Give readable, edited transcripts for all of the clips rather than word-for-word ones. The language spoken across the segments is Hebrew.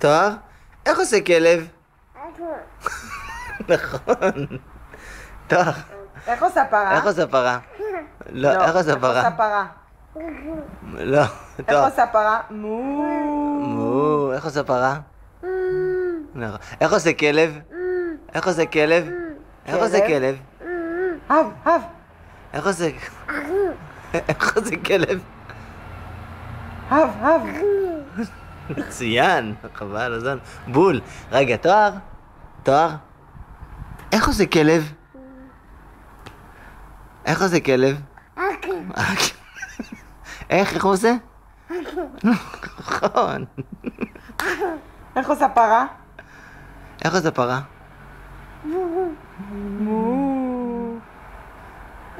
תואר, איך עושה כלב? נכון. תואר, איך עושה פרה? איך עושה פרה? לא, איך עושה פרה? איך עושה פרה? לא, איך תואר. עושה פרה? מו. מו, איך עושה פרה? נכון. איך עושה כלב? איך עושה כלב? איך עושה כלב? הב, הב. איך עושה... איך עושה כלב? הב, הב. מצוין, חבל הזמן. בול. רגע, תואר? תואר? איך עושה כלב? איך עושה כלב? איך הוא עושה? נכון. איך עושה פרה? איך עושה פרה? מו.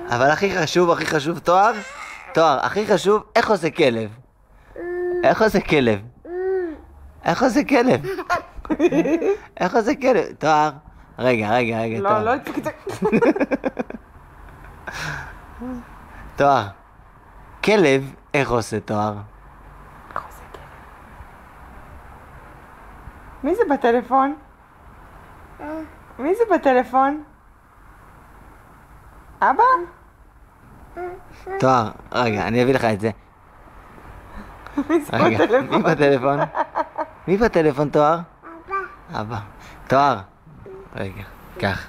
אבל הכי חשוב, תואר? תואר, הכי חשוב, איך עושה כלב? איך עושה כלב? איך עושה כלב? איך עושה כלב? תואר? רגע, לא, תואר. לא התפקד. תואר. כלב, איך עושה תואר? איך עושה כלב? מי זה בטלפון? מי זה בטלפון? אבא? תואר, רגע, אני אביא לך את זה. מי זה רגע, בטלפון? מי בטלפון? מי בטלפון, תואר? אבא. תואר. רגע, קח.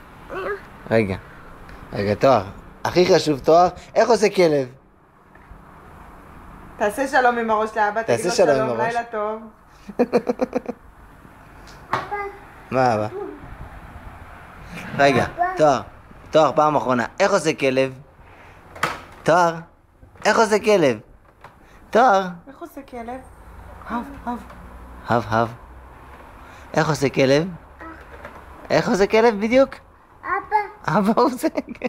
רגע, תואר. הכי חשוב, תואר, איך עושה כלב? תעשה שלום עם הראש לאבא, תגיד תעשה לו שלום עם שלום, הראש. לילה טוב. מה אבא? רגע, תואר, פעם אחרונה. איך עושה כלב? תואר, איך עושה כלב? תואר, איך עושה כלב? הב, הב. הב. איך עושה כלב? איך עושה כלב בדיוק? אבא. אבא עושה, כן.